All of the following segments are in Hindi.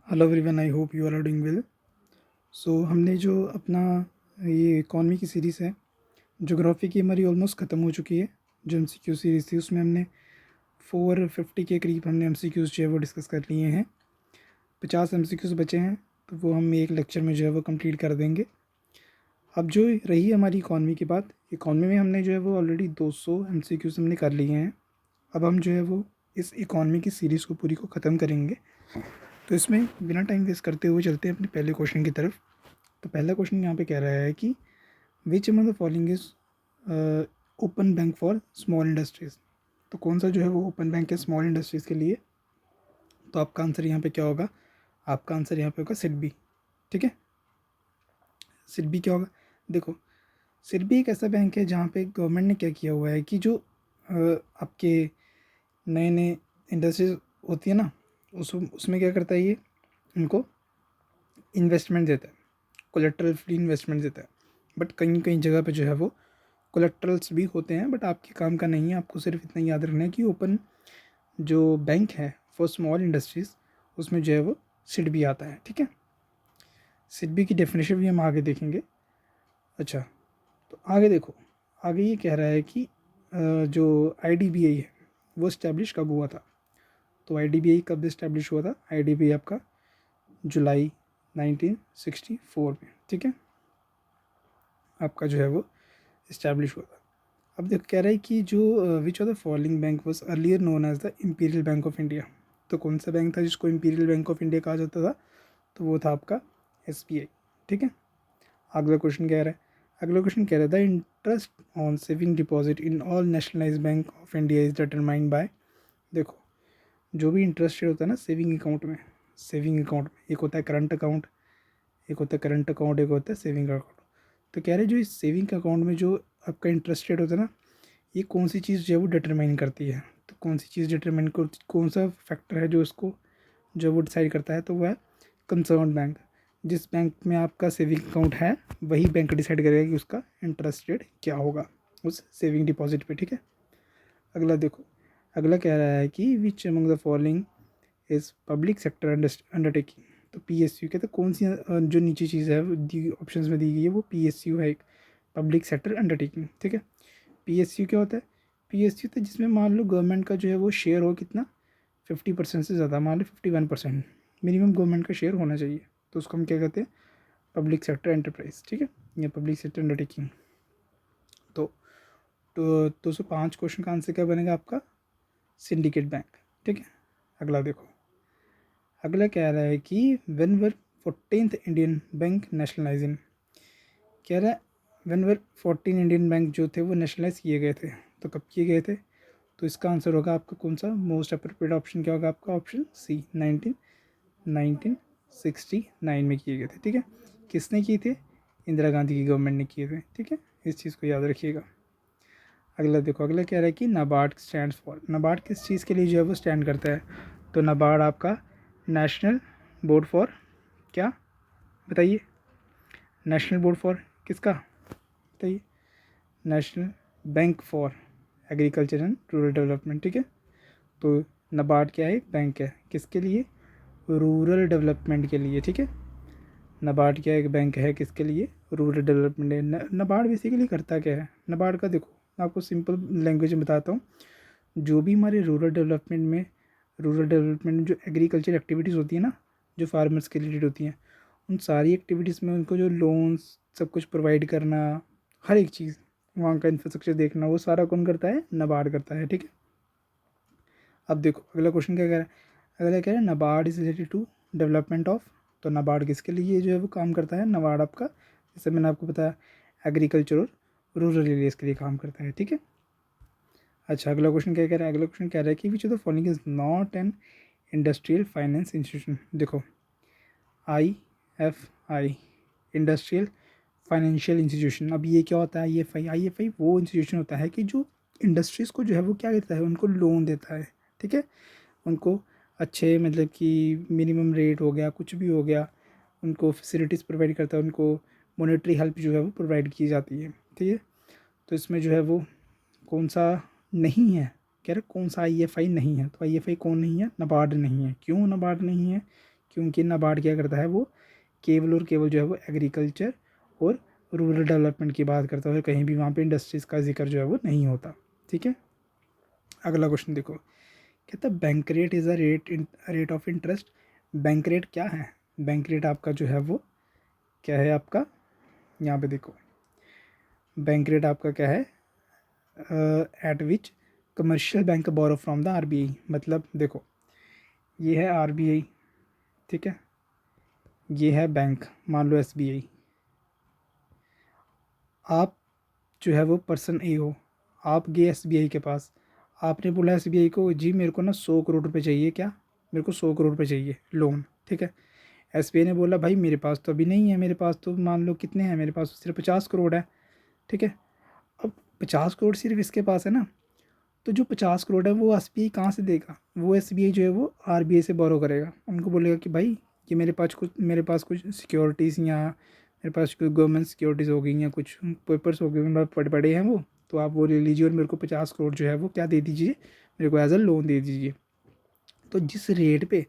Hello everyone, I hope you are doing well. So हमने जो अपना ये इकॉनमी की सीरीज़ है, ज्योग्राफी की हमारी ऑलमोस्ट ख़त्म हो चुकी है। जो एमसीक्यू सीरीज़ थी उसमें हमने 450 के करीब हमने एमसीक्यूज़ जो है वो डिस्कस कर लिए हैं। 50 एमसीक्यूज़ बचे हैं, तो वो हम एक लेक्चर में जो है वो कंप्लीट कर देंगे। अब जो रही हमारी इकॉनमी की बात, इकॉनमी में हमने जो है वो ऑलरेडी 200 एमसीक्यूज़ हमने कर लिए हैं। अब हम जो है वो इस इकॉनमी की सीरीज़ को पूरी को ख़त्म करेंगे। तो इसमें बिना टाइम वेस्ट करते हुए चलते हैं अपने पहले क्वेश्चन की तरफ। तो पहला क्वेश्चन यहाँ पे कह रहा है कि which among the following is open bank for small industries. तो कौन सा जो है वो ओपन बैंक है स्मॉल इंडस्ट्रीज़ के लिए। तो आपका आंसर यहाँ पे क्या होगा? आपका आंसर यहाँ पे होगा सिडबी। ठीक है, सिडबी क्या होगा? देखो, सिडबी एक ऐसा बैंक है जहाँ पे गवर्नमेंट ने क्या किया हुआ है कि जो आपके नए नए इंडस्ट्रीज होती है ना, उसमें क्या करता है ये, उनको इन्वेस्टमेंट देता है, कोलेट्रल फ्री इन्वेस्टमेंट देता है। बट कहीं कहीं जगह पे जो है वो कोलेट्रल्स भी होते हैं, बट आपके काम का नहीं है। आपको सिर्फ इतना याद रखना है कि ओपन जो बैंक है फॉर स्मॉल इंडस्ट्रीज़, उसमें जो है वो सिडबी आता है। ठीक है, सिडबी की डेफिनेशन भी हम आगे देखेंगे। अच्छा, तो आगे देखो, आगे ये कह रहा है कि जो आईडीबीआई है वो इस्टेब्लिश कब हुआ था। तो आईडीबीआई कब इस्टेब्लिश हुआ था? आईडीबीआई आपका जुलाई 1964 में। ठीक है, आपका जो है वो इस्टेब्लिश हुआ था। अब देखो कह रहा है कि जो which of the following bank was earlier known as the Imperial Bank of India. तो कौन सा बैंक था जिसको इंपीरियल बैंक ऑफ इंडिया कहा जाता था? तो वो था आपका एसबीआई। ठीक है, अगला क्वेश्चन कह रहा है, अगला क्वेश्चन कह रहा है the interest on saving deposit in all nationalise bank of India is determined by. देखो, जो भी इंटरेस्ट रेट होता है ना सेविंग अकाउंट में, सेविंग अकाउंट में एक होता है करंट अकाउंट, एक होता है करंट अकाउंट, एक होता है सेविंग अकाउंट। तो कह रहे हैं जो इस सेविंग अकाउंट में जो आपका इंटरेस्ट रेट होता है ना, ये कौन सी चीज़ जो है वो डिटरमाइन करती है। तो कौन सी चीज़ डिटरमाइन कर, कौन सा फैक्टर है जो उसको जो वो डिसाइड करता है? तो वो है कंसर्न बैंक। जिस बैंक में आपका सेविंग अकाउंट है वही बैंक डिसाइड करेगा कि उसका इंटरेस्ट रेट क्या होगा उस सेविंग डिपॉजिट पे। ठीक है, अगला देखो, अगला कह रहा है कि which among the following is public sector undertaking. तो पीएसयू कहते हैं कौन सी जो नीचे चीज़ है ऑप्शन में दी गई है वो पीएसयू है, एक पब्लिक सेक्टर अंडरटेकिंग। ठीक है, पीएसयू क्या होता है? पीएसयू तो जिसमें मान लो गवर्नमेंट का जो है वो शेयर हो कितना, 50% से ज़्यादा, मान लो 51% मिनिमम गवर्नमेंट का शेयर होना चाहिए। तो उसको हम क्या कहते हैं? Public sector enterprise. ठीक है, या पब्लिक सेक्टर अंडरटेकिंग। तो 205 क्वेश्चन का आंसर क्या बनेगा आपका? सिंडिकेट बैंक। ठीक है, अगला देखो, अगला कह रहा है कि when were 14th Indian bank nationalising. कह रहा है वेन वर 14 इंडियन बैंक जो थे वो नेशनलाइज किए गए थे। तो कब किए गए थे? तो इसका आंसर होगा आपका कौन सा? मोस्ट अप्रोप्रिएट ऑप्शन क्या होगा आपका? ऑप्शन सी, 1969 में किए गए थे। ठीक है, किसने किए थे? इंदिरा गांधी की गवर्नमेंट ने किए थे। ठीक है, इस चीज़ को याद रखिएगा। अगला देखो, अगला कह रहा है कि नाबार्ड स्टैंड फॉर। नाबार्ड किस चीज़ के लिए जो है वो स्टैंड करता है? तो नाबार्ड आपका नेशनल बोर्ड फॉर क्या, बताइए? नेशनल बोर्ड फॉर किसका, बताइए? National bank for agriculture and rural development. ठीक है, तो नाबार्ड क्या है? बैंक है, किसके लिए? रूरल डेवलपमेंट के लिए। ठीक है, नाबार्ड क्या एक बैंक है, किसके लिए? Rural development. नाबार्ड बेसिकली करता क्या है? नाबार्ड का देखो, मैं आपको सिंपल लैंग्वेज में बताता हूँ। जो भी हमारे रूरल डेवलपमेंट में जो एग्रीकल्चर एक्टिविटीज़ होती है ना, जो फार्मर्स के रिलेटेड होती हैं, उन सारी एक्टिविटीज़ में उनको जो लोन्स सब कुछ प्रोवाइड करना, हर एक चीज़ वहाँ का इंफ्रास्ट्रक्चर देखना, वो सारा कौन करता है? नाबार्ड करता है। ठीक है, अब देखो अगला क्वेश्चन क्या कह रहा है, अगला कह रहा है NABARD is related to development of. तो नाबार्ड किसके लिए जो है वो काम करता है? नाबार्ड आपका, जैसे मैंने आपको बताया, एग्रीकल्चर और रूरल एरियाज के लिए काम करता है। ठीक है, अच्छा अगला क्वेश्चन क्या कह रहा है, अगला क्वेश्चन कह रहा है कि विच of the following is not an industrial finance institution. देखो, आई इंडस्ट्रियल फाइनेंशियल इंस्टीट्यूशन। अब ये क्या होता है? आई एफ आई वो इंस्टीट्यूशन होता है कि जो इंडस्ट्रीज़ को जो है वो क्या देता है? उनको लोन देता है। ठीक है, उनको अच्छे मतलब कि मिनिमम रेट हो गया, कुछ भी हो गया, उनको फैसिलिटीज़ प्रोवाइड करता है, उनको मॉनेटरी हेल्प जो है वो प्रोवाइड की जाती है। ठीक है, तो इसमें जो है वो कौन सा नहीं है? कह रहे कौन सा आईएफआई नहीं है? तो आईएफआई कौन नहीं है? नाबार्ड नहीं है। क्यों नाबार्ड नहीं है? क्योंकि नाबार्ड क्या करता है, वो केवल और केवल जो है वो एग्रीकल्चर और रूरल डेवलपमेंट की बात करता है, और कहीं भी वहाँ पे इंडस्ट्रीज़ का जिक्र जो है वो नहीं होता। ठीक है, अगला क्वेश्चन देखो, कहता है bank rate is a rate of interest. Bank rate क्या है? बैंक रेट आपका जो है वो क्या है आपका, यहाँ पे देखो, बैंक रेट आपका क्या है, at which commercial bank borrow from the RBI. मतलब देखो, ये है आरबीआई, ठीक है, ये है बैंक, मान लो एसबीआई। आप जो है वो पर्सन ए हो, आप गए एसबीआई के पास, आपने बोला एसबीआई को, जी मेरे को ना 100 करोड़ रुपए चाहिए, क्या, मेरे को 100 करोड़ रुपए चाहिए लोन, ठीक है। एसबीआई ने बोला भाई मेरे पास तो अभी नहीं है, मेरे पास तो मान लो कितने हैं, मेरे पास तो सिर्फ 50 करोड़ है, ठीक है। अब 50 करोड़ सिर्फ इसके पास है ना, तो जो 50 करोड़ है वो एसबीआई कहाँ से देगा, वो एसबीआई जो है वो आरबीआई से बोरो करेगा। उनको बोलेगा कि भाई ये मेरे पास कुछ सिक्योरिटीज़ या मेरे पास कोई गवर्नमेंट सिक्योरिटीज़ हो गई या कुछ पेपर्स हो गए, मेरे पास पड़े पड़े हैं वो, तो आप वो ले लीजिए और मेरे को 50 करोड़ जो है वो क्या दे दीजिए, मेरे को एज अ लोन दे दीजिए। तो जिस रेट पे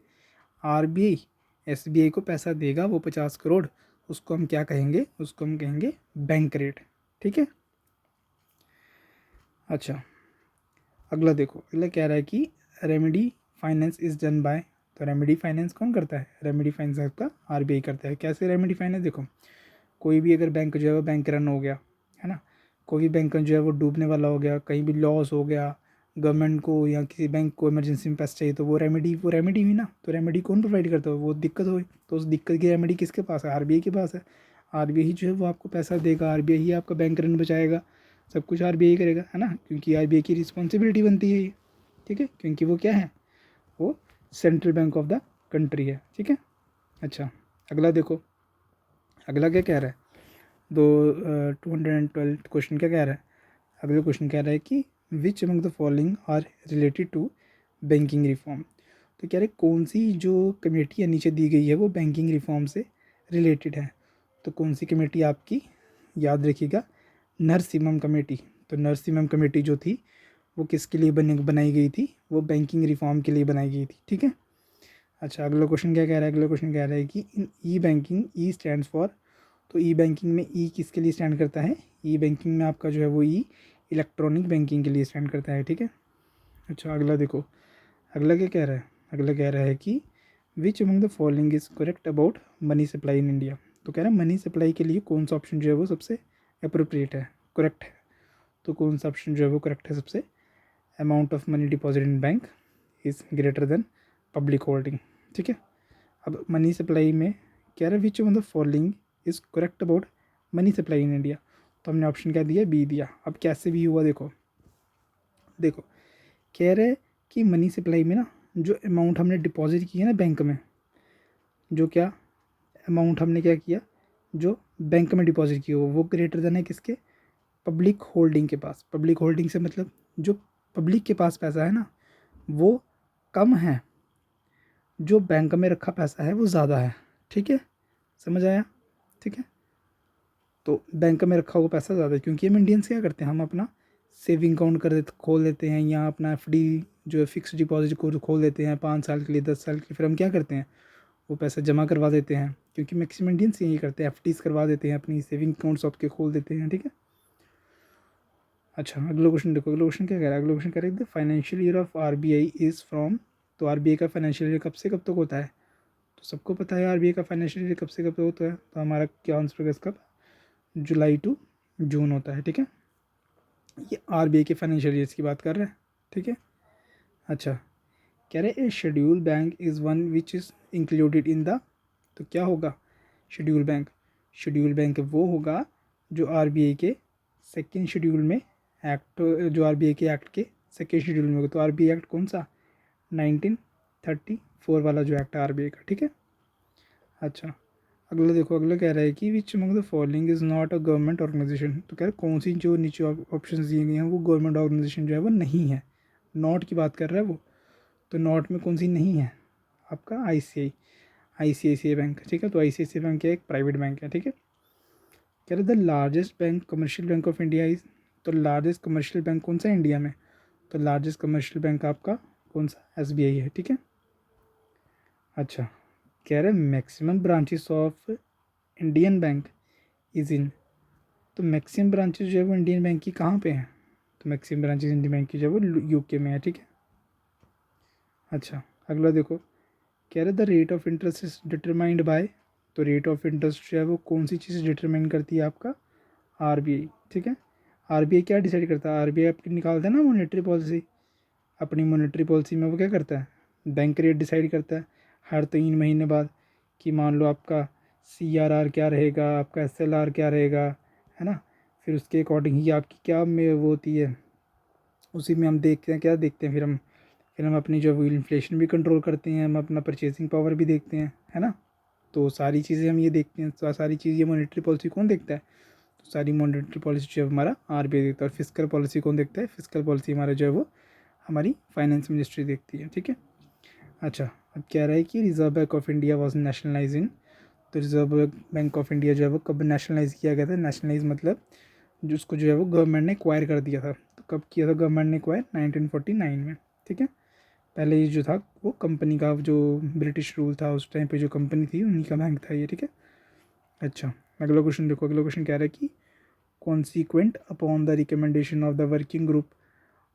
आरबीआई एसबीआई को पैसा देगा वो 50 करोड़, उसको हम क्या कहेंगे, उसको हम कहेंगे बैंक रेट। ठीक है, अच्छा अगला देखो, अगला कह रहा है कि remedy finance is done by. तो रेमेडी फाइनेंस कौन करता है, रेमेडी फाइनेंस आपका आरबीआई करता है। कैसे रेमेडी फाइनेंस, देखो कोई भी अगर बैंक जो है वो बैंक रन हो गया है ना, कोई भी बैंक जो है वो डूबने वाला हो गया, कहीं भी लॉस हो गया गवर्नमेंट को या किसी बैंक को इमरजेंसी में पैसा चाहिए, तो वो रेमेडी हुई ना, तो रेमेडी कौन प्रोवाइड करता है, वो दिक्कत हुई, तो उस दिक्कत की रेमेडी किसके पास है, आरबीआई के पास है। आरबीआई ही जो है वो आपको पैसा देगा, आरबीआई ही आपका बैंक रन बचाएगा, सब कुछ आरबीआई करेगा, है ना, क्योंकि आरबीआई की रिस्पॉन्सिबिलिटी बनती है ये। ठीक है, क्योंकि वो क्या है, वो central bank of the country है। ठीक है, अच्छा अगला देखो, अगला क्या कह रहा है, 212 क्वेश्चन क्या कह रहा है, अगला क्वेश्चन कह रहा है कि which among the following are related to banking reform. तो कह रहे कौन सी जो कमेटी नीचे दी गई है वो बैंकिंग रिफॉर्म से रिलेटेड है। तो कौन सी कमेटी आपकी, याद रखिएगा, नरसिम्हम कमेटी। तो नरसिम्हम कमेटी जो थी वो किसके लिए बनाई गई थी, वो बैंकिंग रिफॉर्म के लिए बनाई गई थी। ठीक है, अच्छा अगला क्वेश्चन क्या कह रहा है, अगला क्वेश्चन कह रहा है कि इन ई बैंकिंग, ई स्टैंड्स फॉर। तो ई बैंकिंग में ई किसके लिए स्टैंड करता है, ई बैंकिंग में आपका जो है वो ई इलेक्ट्रॉनिक बैंकिंग के लिए स्टैंड करता है। ठीक है, अच्छा अगला देखो, अगला क्या कह रहा है, अगला कह रहा है कि which among the following is correct about money supply in India. तो कह रहा है मनी सप्लाई के लिए कौन सा ऑप्शन जो है वो सबसे अप्रोप्रिएट है, करेक्ट है। तो कौन सा ऑप्शन जो है वो करेक्ट है सबसे, amount of money deposit in bank is greater than public holding. ठीक है, अब मनी सप्लाई में कह रहा है which among the following is correct about money supply in India. तो हमने ऑप्शन क्या दिया, बी दिया। अब कैसे भी हुआ, देखो देखो कह रहे कि मनी सप्लाई में ना जो अमाउंट हमने डिपॉजिट किया ना बैंक में, जो क्या अमाउंट हमने क्या किया, जो बैंक में डिपॉजिट किया वो ग्रेटर देन है किसके, पब्लिक होल्डिंग के पास। पब्लिक होल्डिंग से मतलब जो पब्लिक के पास पैसा है ना वो कम है, जो बैंक में रखा पैसा है वो ज़्यादा है। ठीक है, समझ आया। ठीक है, तो बैंक में रखा हुआ पैसा ज़्यादा है, क्योंकि हम इंडियंस क्या करते हैं, हम अपना सेविंग अकाउंट खोल देते हैं, या अपना एफडी जो है फिक्स डिपॉजिट को खोल देते हैं 5 साल के लिए, 10 साल के लिए, फिर हम क्या करते हैं वो पैसा जमा करवा देते हैं, क्योंकि मैक्सिमम इंडियंस यही करते हैं, एफडीज करवा देते हैं, अपनी सेविंग अकाउंट्स आपके खोल देते हैं। ठीक है, अच्छा अगला क्वेश्चन देखो, अगला क्वेश्चन क्या कह रहा है, अगला क्वेश्चन कह रहा है the financial year of RBI is from. तो आरबीआई का फाइनेंशियल ईयर कब से कब तक होता है, तो सबको पता है आरबीआई का फाइनेंशियल ईयर कब से कब तक होता है, तो हमारा क्या आंसर होगा इसका, जुलाई टू जून होता है। ठीक है, ये आरबीआई के फाइनेंशियल ईयर्स की बात कर रहे हैं। ठीक है, अच्छा कह रहे a schedule bank is one which is included in the. तो क्या होगा शेड्यूल बैंक, शेड्यूल बैंक वो होगा जो आरबीआई के सेकेंड शेड्यूल में एक्ट, जो आरबीआई के एक्ट के सेकेंड शेड्यूल में होगा। तो आरबीआई एक्ट कौन सा, 1934 वाला जो एक्ट है आरबीआई का। ठीक है, अच्छा अगला देखो, अगला कह रहा है कि which among the following is not a government organisation. तो कह रहे कौन सी जो नीचे ऑप्शन दिए गए हैं वो गवर्नमेंट ऑर्गेनाइजेशन जो है वो नहीं है, नॉट की बात कर रहा है वो। तो नॉट में कौन सी नहीं है, आपका आईसीआईसीआई बैंक। ठीक है, तो आईसीआईसीआई बैंक एक प्राइवेट बैंक है। ठीक है, कह रहे the largest bank commercial bank of India is. तो लार्जेस्ट कमर्शियल बैंक कौन सा है इंडिया में, तो लार्जेस्ट कमर्शियल बैंक आपका कौन सा, एसबीआई है। ठीक है, अच्छा कह रहे maximum branches of Indian bank is in. तो मैक्सिमम ब्रांचेस जो है वो इंडियन बैंक की कहाँ पे हैं? तो मैक्सिमम ब्रांचेस इंडियन बैंक की जो है वो यूके में है, ठीक है। अच्छा, अगला देखो, कह रहे the rate of interest is determined by. तो रेट ऑफ इंटरेस्ट जो है वो कौन सी चीज़ डिटरमाइन करती है? आपका आरबीआई, ठीक है। आरबीआई क्या डिसाइड करता है? आरबीआई आपकी निकालता है ना मॉनेटरी पॉलिसी। अपनी मॉनेटरी पॉलिसी में वो क्या करता है? बैंक रेट डिसाइड करता है हर 3 महीने बाद, कि मान लो आपका सीआरआर क्या रहेगा, आपका एसएलआर क्या रहेगा, है ना। फिर उसके अकॉर्डिंग ही आपकी क्या में वो होती है, उसी में हम देखते हैं, क्या देखते हैं फिर हम अपनी जो इन्फ्लेशन भी कंट्रोल करते हैं, हम अपना परचेसिंग पावर भी देखते हैं, है ना। तो सारी चीज़ें हम ये देखते हैं, सारी चीज़ ये मॉनेटरी पॉलिसी कौन देखता है? तो सारी मॉनेटरी पॉलिसी जो है हमारा आरबीआई देखता है। और फिस्कल पॉलिसी कौन देखता है? फिस्कल पॉलिसी हमारा जो है वो हमारी फाइनेंस मिनिस्ट्री देखती है, ठीक है। अच्छा, अब कह रहा है कि reserve Bank of India was nationalise इन। तो रिजर्व बैंक ऑफ इंडिया जो है वो कब नेशनलाइज किया गया था? नेशनलाइज मतलब जिसको जो है वो गवर्नमेंट ने एक्वायर कर दिया था। तो कब किया था गवर्नमेंट ने एक्वायर? 1949 में, ठीक है। पहले ये जो था वो कंपनी का जो ब्रिटिश रूल था उस टाइम पे जो कंपनी थी उन्हीं का बैंक था ये, ठीक है। अच्छा, अगला क्वेश्चन देखो, अगला क्वेश्चन कह रहा है कि consequent upon the recommendation of the working group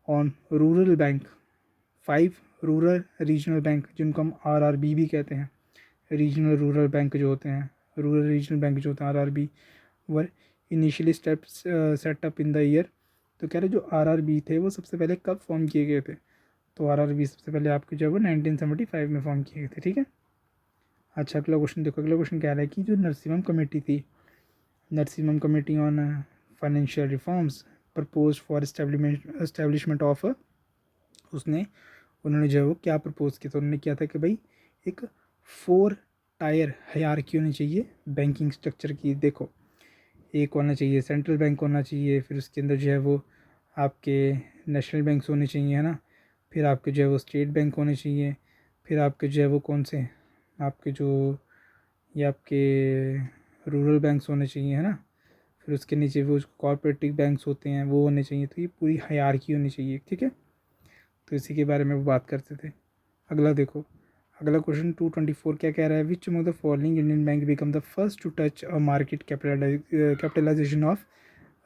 on rural bank 5 rural regional bank, जिनको हम आरआरबी भी कहते हैं, रीजनल रूरल बैंक जो होते हैं, रूरल रीजनल बैंक जो होते हैं RRB, were initially steps setup in the year. तो कह रहे जो आरआरबी थे वो सबसे पहले कब फॉर्म किए गए थे? तो आरआरबी सबसे पहले आपके जो है वो 1975 में फॉर्म किए गए थे, ठीक है। अच्छा, अगला क्वेश्चन देखो, अगला क्वेश्चन कह रहा है कि जो नरसिम्हम कमेटी थी, Narasimham committee on financial reforms propose for establishment of, उसने उन्होंने जो है वो क्या प्रपोज किया? तो उन्होंने किया था कि भाई एक 4 टायर हायरार्की होनी चाहिए बैंकिंग स्ट्रक्चर की। देखो, एक होना चाहिए सेंट्रल बैंक होना चाहिए, फिर उसके अंदर जो है वो आपके नेशनल बैंक्स होने चाहिए, है ना। फिर आपके जो है वो स्टेट बैंक होने चाहिए, फिर आपके जो है वो कौन से आपके जो ये आपके रूरल बैंक्स होने चाहिए, है ना। फिर उसके नीचे वो कॉर्पोरेटिव बैंक्स होते हैं वो होने चाहिए। तो ये पूरी हायरार्की होनी चाहिए, ठीक है। तो इसी के बारे में वो बात करते थे। अगला देखो, अगला क्वेश्चन 224 क्या कह रहा है? Which among the following Indian bank become the first to touch a market capitalisation of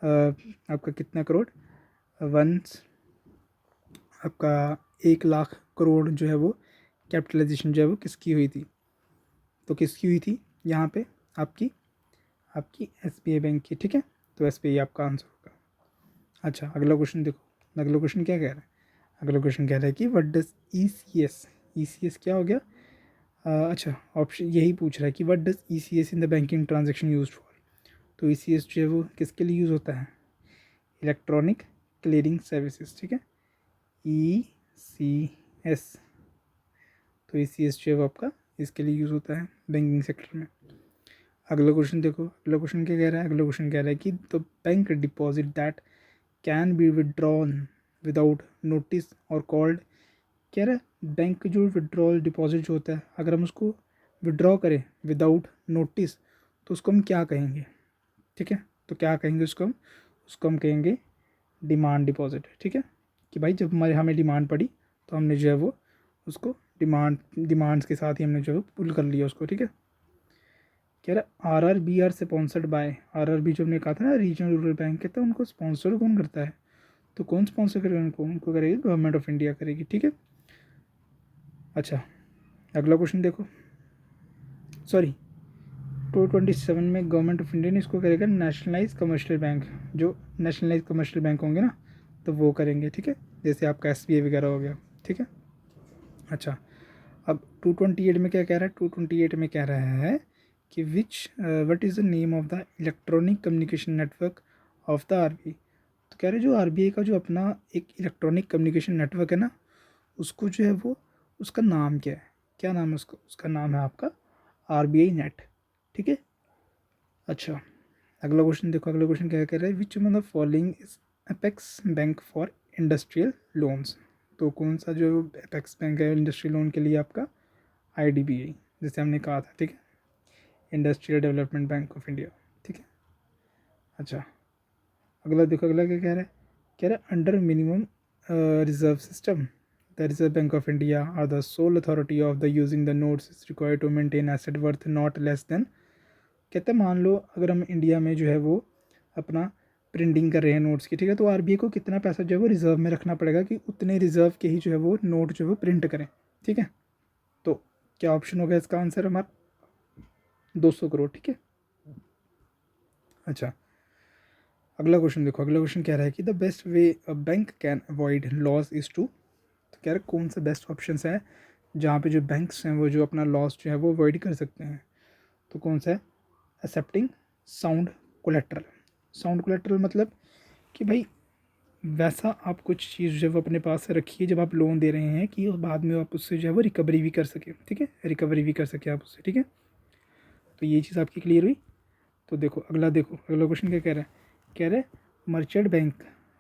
आपका कितना करोड़? वंस आपका 1 लाख करोड़ जो है वो कैपिटलाइजेशन जो है वो किसकी हुई थी? तो किसकी हुई थी यहाँ पे? आपकी आपकी एसबीआई बैंक की, ठीक है। तो एसबीआई आपका आंसर होगा। अच्छा, अगला क्वेश्चन देखो, अगला क्वेश्चन क्या कह रहा है? अगला क्वेश्चन कह रहा है कि व्हाट डज ईसीएस, ईसीएस क्या हो गया? अच्छा, ऑप्शन यही पूछ रहा है कि what does ECS in the banking transaction used for. तो ईसीएस जो है वो किसके लिए यूज़ होता है? इलेक्ट्रॉनिक क्लियरिंग सर्विसेज, ठीक है, ईसीएस। तो ईसीएस जो है वो आपका इसके लिए यूज़ होता है बैंकिंग सेक्टर में। अगला क्वेश्चन देखो, अगला क्वेश्चन क्या कह रहा है? अगला क्वेश्चन कह रहा है कि the bank deposit that can be withdrawn without notice और कॉल्ड। कह रहा है बैंक जो विड्रॉल डिपॉजिट जो होता है अगर हम उसको विड्रॉ करें विदाउट नोटिस तो उसको हम क्या कहेंगे? ठीक है, तो क्या कहेंगे उसको हम कहेंगे डिमांड डिपॉजिट, ठीक है। कि भाई जब हमें डिमांड पड़ी तो हमने जो है वो उसको डिमांड्स के साथ ही हमने जो है पुल कर लिया उसको, ठीक है। कह रहा RRBR स्पॉन्सर्ड बाय, RRB जो हमने कहा था ना रीजनल रूरल बैंक, कहता है उनको स्पॉन्सर कौन करता है? तो कौन स्पॉन्सर करेगा उनको करेगी गवर्नमेंट ऑफ इंडिया करेगी, ठीक है। अच्छा, अगला क्वेश्चन देखो, सॉरी 227 में गवर्नमेंट ऑफ इंडिया ने इसको करेगा नेशनलाइज कमर्शियल बैंक। जो नेशनलाइज कमर्शियल बैंक होंगे ना तो वो करेंगे, ठीक है, जैसे आपका एसबीआई वगैरह हो गया, ठीक है। अच्छा, अब 228 में क्या कह रहा है? 228 में कह रहा है कि what is the name of the electronic communication network of the RBI. तो कह रहे जो आरबीआई का जो अपना एक इलेक्ट्रॉनिक कम्युनिकेशन नेटवर्क है ना, उसको जो है वो उसका नाम क्या है? क्या नाम है उसका? उसका नाम है आपका आरबीआई नेट, ठीक है। अच्छा, अगला क्वेश्चन देखो, अगला क्वेश्चन क्या कह रहा है? विच मतलब following is apex bank for industrial loans. तो कौन सा जो अपेक्स बैंक है इंडस्ट्रियल लोन के लिए? आपका आईडीबीआई, जैसे हमने कहा था, ठीक है, industrial development bank of India, ठीक है। अच्छा, अगला देखो, अगला क्या कह रहा है? कह रहा है under minimum reserve system the Reserve Bank of India are the sole authority of the using the notes is required to maintain asset worth not less than, कहते हैं मान लो अगर हम इंडिया में जो है वो अपना प्रिंटिंग कर रहे हैं नोट्स की, ठीक है, तो आरबीआई को कितना पैसा जो है वो रिजर्व में रखना पड़ेगा कि उतने रिजर्व के ही जो है वो नोट जो है वो प्रिंट करें, ठीक है। तो क्या ऑप्शन होगा इसका आंसर हमारा 200 करोड़, ठीक है। अच्छा, अगला क्वेश्चन देखो, अगला क्वेश्चन कह रहा है कि the best way a bank can avoid loss is to, तो कह रहा है कौन सा बेस्ट ऑप्शन है जहाँ पे जो बैंक्स हैं वो जो अपना लॉस जो है वो अवॉइड कर सकते हैं, तो कौन सा है, accepting sound collateral. Sound collateral मतलब कि भाई वैसा आप कुछ चीज़ जब अपने पास रखिए जब आप लोन दे रहे हैं कि बाद में आप उससे जो है वो रिकवरी भी कर सके, ठीक है, रिकवरी भी कर सके आप उससे, ठीक है। तो ये चीज़ आपकी क्लियर हुई। तो देखो अगला क्वेश्चन क्या कह रहा है, कह रहा है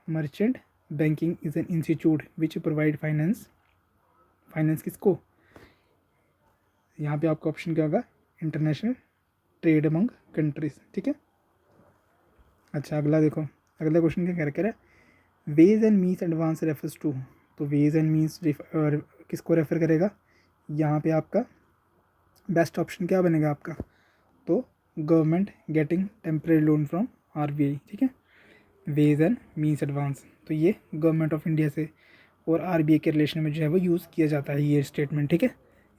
merchant banking is an institute which provide finance, finance किसको, यहाँ पे आपका ऑप्शन क्या होगा, इंटरनेशनल ट्रेड अमंग कंट्रीज, ठीक है। अच्छा, अगला देखो, अगला क्वेश्चन क्या कह रहा है, ways and means advance refers to, तो वेज एंड मीन्स किसको रेफर करेगा, यहाँ पे आपका बेस्ट ऑप्शन क्या बनेगा आपका, तो government getting temporary loan from RBI, ठीक है। वेज एंड मीन्स एडवांस, तो ये गवर्नमेंट ऑफ इंडिया से और आरबीआई के रिलेशन में जो है वो यूज़ किया जाता है ये स्टेटमेंट, ठीक है।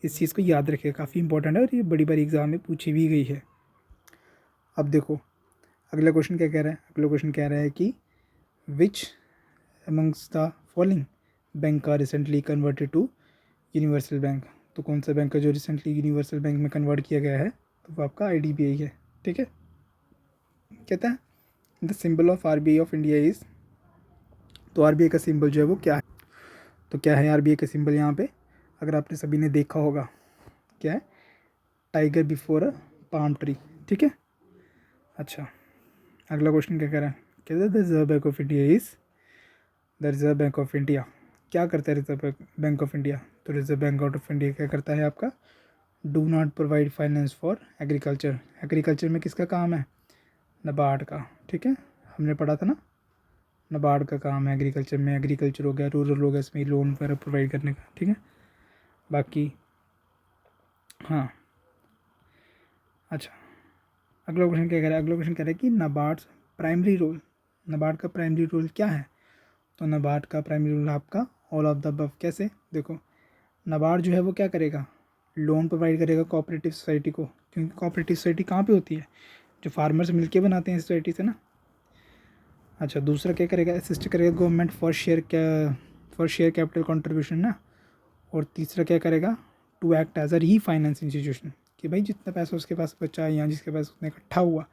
इस चीज़ को याद रखिए, काफ़ी इंपॉर्टेंट है और ये बड़ी बड़ी एग्जाम में पूछी भी गई है। अब देखो अगला क्वेश्चन क्या कह रहा है, अगला क्वेश्चन कह रहा है कि which amongst the following bank are recently converted to universal bank, तो कौन सा बैंक है जो रिसेंटली यूनिवर्सल बैंक में कन्वर्ट किया गया है, तो वो आपका आईडीबीआई है, ठीक है। कहता है the symbol of RBI of India is, तो आरबीआई का सिंबल जो है वो क्या है, तो क्या है आरबीआई का सिंबल यहाँ पे, अगर आपने सभी ने देखा होगा, क्या है, tiger before a palm tree, ठीक है। अच्छा, अगला क्वेश्चन क्या कह रहा है, कहता है the Reserve Bank of India is, the Reserve Bank of India क्या करता है, रिजर्व बैंक ऑफ इंडिया, तो रिजर्व बैंक ऑफ इंडिया क्या करता है आपका, do not provide finance for agriculture, agriculture में किसका काम है, नाबार्ड का, ठीक है, हमने पढ़ा था ना, नाबार्ड का काम है एग्रीकल्चर में, एग्रीकल्चर हो गया, रूरल हो गया, इसमें लोन वगैरह प्रोवाइड करने का, ठीक है। बाकी हाँ, अच्छा, अगला क्वेश्चन क्या कह रहा है, अगला क्वेश्चन कह रहा है कि नाबार्ड प्राइमरी रोल, नाबार्ड का प्राइमरी रोल क्या है, तो नाबार्ड का प्राइमरी रोल आपका ऑल ऑफ द अबव, कैसे, देखो नाबार्ड जो है वो क्या करेगा, लोन प्रोवाइड करेगा कोऑपरेटिव सोसाइटी को, क्योंकि कोऑपरेटिव सोसाइटी कहाँ पे होती है, जो फार्मर्स मिलके बनाते हैं सोसाइटी से ना। अच्छा, दूसरा क्या करेगा, असिस्ट करेगा government for share capital contribution ना, और तीसरा क्या करेगा, टू एक्ट एज अ री फाइनेंस इंस्टीट्यूशन, कि भाई जितना पैसा उसके पास बचा है या जिसके पास उसने इकट्ठा हुआ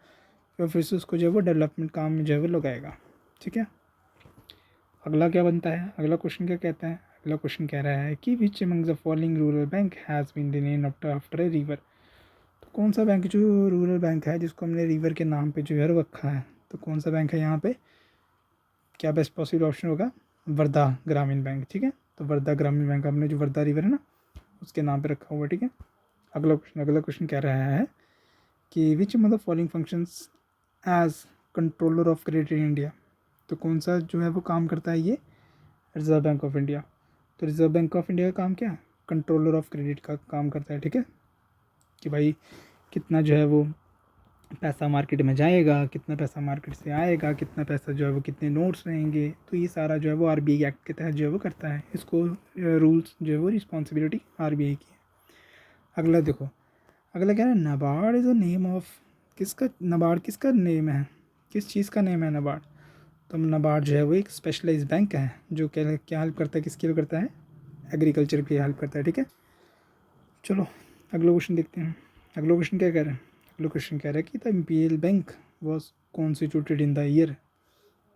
तो फिर से उसको जो है वो डेवलपमेंट काम में जो है वो लगाएगा, ठीक है। अगला क्या बनता है, अगला क्वेश्चन क्या कहता है, अगला क्वेश्चन कह रहा है कि which among the following rural bank has been renamed after a river, तो कौन सा बैंक जो रूरल बैंक है जिसको हमने रिवर के नाम पे जो है रखा है, तो कौन सा बैंक है यहाँ पे, क्या बेस्ट पॉसिबल ऑप्शन होगा, वर्धा ग्रामीण बैंक, ठीक है। तो वर्धा ग्रामीण बैंक हमने जो वर्धा रिवर है ना उसके नाम पे रखा हुआ, ठीक है। अगला क्वेश्चन कह रहा है कि which among the following functions as controller of credit in India, तो कौन सा जो है वो काम करता है ये, रिजर्व बैंक ऑफ इंडिया, तो रिजर्व बैंक ऑफ इंडिया का काम क्या है, कंट्रोलर ऑफ क्रेडिट का काम करता है, ठीक है, कि भाई कितना जो है वो पैसा मार्केट में जाएगा, कितना पैसा मार्केट से आएगा, कितना पैसा जो है वो कितने नोट्स रहेंगे, तो ये सारा जो है वो आरबीआई एक्ट के तहत जो है वो करता है, इसको रूल्स जो है वो रिस्पॉन्सिबिलिटी आरबीआई की है। अगला देखो, अगला क्या है, NABARD is a name of, किसका नाबार्ड किसका नेम है, किस चीज़ का नेम है नाबार्ड, तो नाबार्ड जो है वो एक स्पेशलाइज बैंक है जो क्या हेल्प करता है, किसकी हेल्प करता है, एग्रीकल्चर की हेल्प करता है, ठीक है। चलो अगला क्वेश्चन देखते हैं, अगला क्वेश्चन क्या कह रहा है, अगला क्वेश्चन कह रहा है कि the imperial bank was constituted in the year,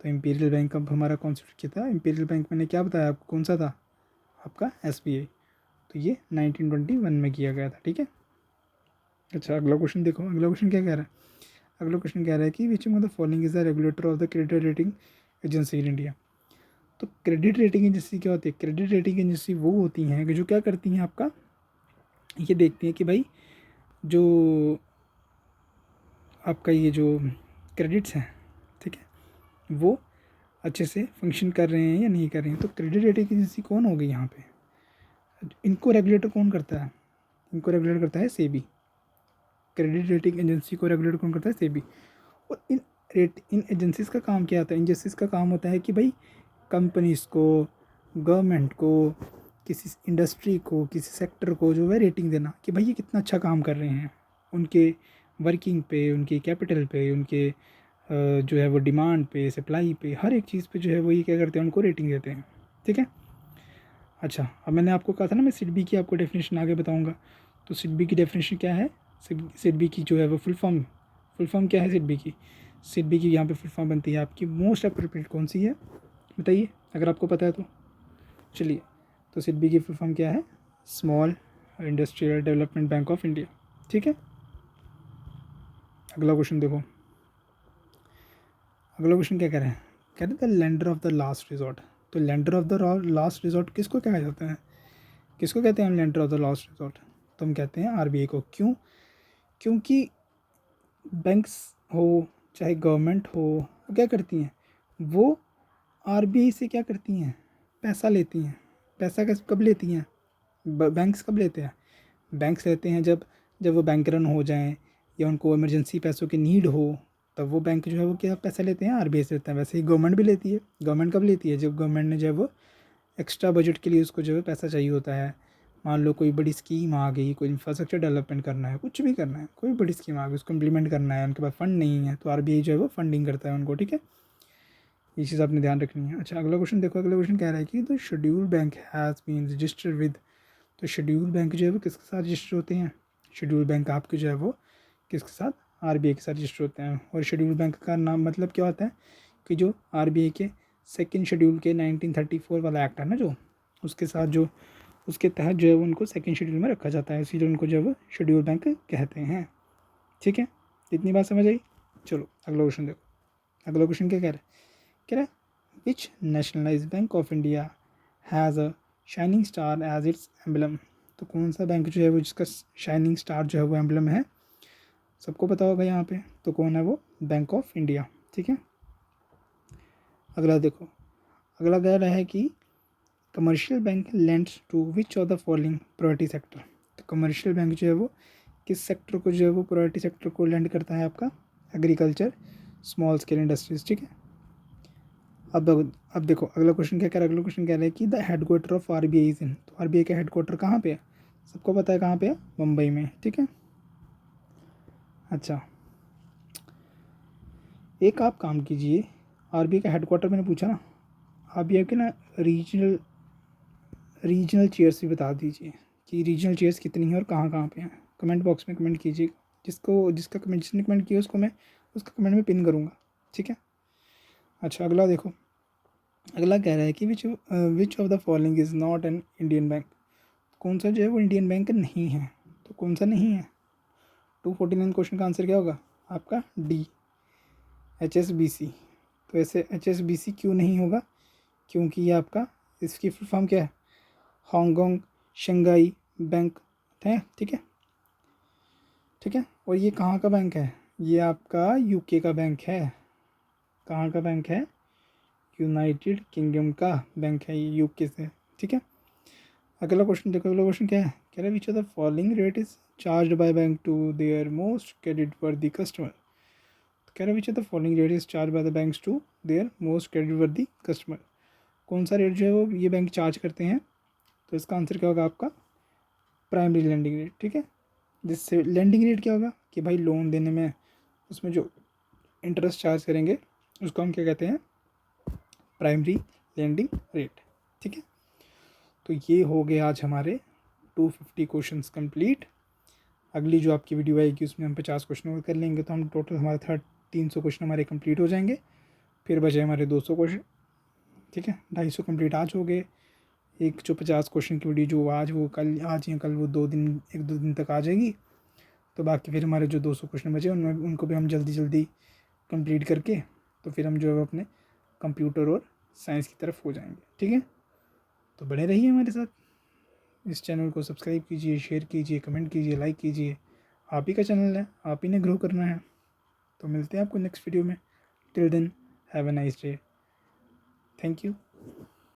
तो इम्पीरियल बैंक अब हमारा कॉन्स्टिट्यूट किया था, इम्पीरियल बैंक मैंने क्या बताया आपको, कौन सा था आपका एसबीआई, तो ये 1921 में किया गया था, ठीक है। अच्छा, अगला क्वेश्चन देखो, अगला क्वेश्चन क्या कह रहा है, अगला क्वेश्चन कह रहा है कि विच of the following is the regulator of the credit rating agency in India, तो क्रेडिट रेटिंग एजेंसी क्या होती है, क्रेडिट रेटिंग एजेंसी वो होती हैं कि जो क्या करती हैं आपका, ये देखती हैं कि भाई जो आपका ये जो क्रेडिट्स हैं, ठीक है, वो अच्छे से फंक्शन कर रहे हैं या नहीं कर रहे हैं, तो क्रेडिट रेटिंग एजेंसी कौन होगी यहाँ पे, इनको रेगुलेटर कौन करता है? इनको रेगुलेट करता है सेबी। क्रेडिट रेटिंग एजेंसी को रेगुलेट कौन करता है? सेबी। और इन एजेंसीज़ का काम क्या होता है? इन एजेंसीज़ का काम होता है कि भाई कंपनीज़ को, गवर्नमेंट को, किसी इंडस्ट्री को, किसी सेक्टर को जो है रेटिंग देना कि भाई ये कितना अच्छा काम कर रहे हैं, उनके वर्किंग पे, उनके कैपिटल पे, उनके जो है वो डिमांड पे, सप्लाई पे, हर एक चीज़ पे जो है वो ये क्या करते हैं, उनको रेटिंग देते हैं। ठीक है। अच्छा, अब मैंने आपको कहा था ना मैं सिडबी की आपको डेफिनेशन आगे बताऊंगा। तो सिडबी की डेफिनेशन क्या है? सिडबी की जो है वो फुल फॉर्म क्या है सिडबी की? सिडबी की यहाँ पे फुल फॉर्म बनती है आपकी मोस्ट अप्रोप्रिएट कौन सी है? बताइए अगर आपको पता है तो। चलिए, तो सिडबी की फुल फॉर्म क्या है? Small industrial development bank of India. ठीक है। अगला क्वेश्चन देखो, अगला क्वेश्चन क्या कह रहे हैं? कह रहे थे lender of the last resort. तो lender of the last resort किसको कहा जाता है? किसको कहते हैं हम lender of the last resort? तो हम कहते हैं आरबीआई को। क्यों? क्योंकि बैंक्स हो चाहे गवर्नमेंट हो, वो क्या करती हैं? वो आरबीआई से क्या करती हैं? पैसा लेती हैं। पैसा कब लेती हैं? बैंक्स कब लेते हैं? बैंक्स लेते हैं जब जब वो बैंक रन हो जाएं या उनको इमरजेंसी पैसों की नीड हो, तब वो बैंक जो है वो क्या पैसा लेते हैं? आरबीआई से लेते हैं। वैसे ही गवर्नमेंट भी लेती है। गवर्नमेंट कब लेती है? जब गवर्नमेंट ने जो है वो एक्स्ट्रा बजट के लिए उसको जो है पैसा चाहिए होता है। मान लो कोई बड़ी स्कीम आ गई, कोई इंफ्रास्ट्रक्चर डेवलपमेंट करना है, कुछ भी करना है, कोई बड़ी स्कीम आ गई, उसको इम्प्लीमेंट करना है, उनके पास फंड नहीं है, तो आरबीआई जो है वो फंडिंग करता है उनको। ठीक है, ये चीज़ आपने ध्यान रखनी है। अच्छा, अगला क्वेश्चन देखो। अगला क्वेश्चन कह रहा है कि the schedule bank has been registered with. तो शेड्यूल बैंक जो है वो किसके साथ रजिस्टर होते हैं? शेड्यूल बैंक आपके जो है वो किसके साथ? आरबीआई के साथ रजिस्टर होते हैं। और शेड्यूल बैंक का नाम मतलब क्या होता है कि जो आरबीआई के सेकेंड शेड्यूल के 1934 वाला एक्ट है ना, जो उसके साथ जो उसके तहत जो है वो उनको सेकेंड शेड्यूल में रखा जाता है, इसीलिए उनको जो है वो शेड्यूल बैंक कहते हैं। ठीक है, इतनी बात समझ आई। चलो अगला क्वेश्चन देखो। अगला क्वेश्चन क्या कह रहा है? कह रहा है which nationalise bank of India has a shining star as its emblem. तो कौन सा बैंक जो है वो जिसका शाइनिंग स्टार जो है वो एम्बलम है? सबको पता होगा यहाँ पे। तो कौन है वो? Bank of India. ठीक है। अगला देखो, अगला कह रहा है कि commercial bank lends to which of the following priority sector. तो कमर्शियल बैंक जो है वो किस सेक्टर को जो है वो प्रायोरिटी सेक्टर को लेंड करता है? आपका एग्रीकल्चर, स्मॉल स्केल इंडस्ट्रीज। ठीक है। अब देखो अगला क्वेश्चन क्या कह रहा है? अगला क्वेश्चन कह रहा है कि the headquarter of RBI is in. तो आरबीआई का हेडक्वार्टर कहाँ पे है? सबको पता है कहाँ पे है? मुंबई में। ठीक है। अच्छा, एक आप काम कीजिए, आरबीआई का हेडक्वार्टर मैंने पूछा ना, आरबीआई के ना रीजनल रीजनल चेयर्स भी बता दीजिए कि रीजनल चेयर्स कितनी हैं और कहाँ कहाँ पे हैं। कमेंट बॉक्स में कमेंट कीजिए। जिसने कमेंट किया उसको मैं उसका कमेंट में पिन करूँगा। ठीक है। अच्छा, अगला देखो। अगला कह रहा है कि विच of the following is not an Indian bank. कौन सा जो है वो इंडियन बैंक नहीं है? तो कौन सा नहीं है? 249 क्वेश्चन का आंसर क्या होगा आपका? D, HSBC। तो ऐसे HSBC क्यों नहीं होगा? क्योंकि ये आपका, इसकी फुल फॉर्म क्या है? हांगकांग शंघाई बैंक है। ठीक है। ठीक है। और ये कहाँ का बैंक है? ये आपका यूके का बैंक है। कहाँ का बैंक है? यूनाइटेड किंगडम का बैंक है ये, यूके से। ठीक है। अगला क्वेश्चन देखो। अगला क्वेश्चन क्या है? कह रहा है which of the following rate is charge by bank to their most credit worthy customer. कह रहा है which of the following rate is charge by the banks to their most credit worthy customer. कौन सा रेट जो है वो ये बैंक चार्ज करते हैं? तो इसका आंसर क्या होगा आपका? Primary landing rate. ठीक है। जिससे लैंडिंग रेट क्या होगा कि भाई लोन देने में उसमें जो इंटरेस्ट चार्ज करेंगे उसको हम क्या कहते हैं? Primary landing rate. ठीक है। तो ये हो गए आज हमारे 250 क्वेश्चंस कंप्लीट। अगली जो आपकी वीडियो आएगी उसमें हम 50 क्वेश्चन और कर लेंगे, तो हम टोटल हमारे 300 क्वेश्चन हमारे कंप्लीट हो जाएंगे। फिर बचे हमारे 200 क्वेश्चन। ठीक है, 250 कंप्लीट आज हो गए। एक जो 50 क्वेश्चन की वीडियो जो आज वो कल, आज या कल वो 1-2 दिन तक आ जाएगी। तो बाकी फिर हमारे जो 200 क्वेश्चन बचे उनमें उनको भी हम जल्दी जल्दी कंप्लीट करके तो फिर हम जो है अपने कंप्यूटर और साइंस की तरफ हो जाएंगे। ठीक है। तो बने रहिए हमारे साथ। इस चैनल को सब्सक्राइब कीजिए, शेयर कीजिए, कमेंट कीजिए, लाइक कीजिए। आप ही का चैनल है, आप ही ने ग्रो करना है। तो मिलते हैं आपको नेक्स्ट वीडियो में। Till then have a nice day. Thank you.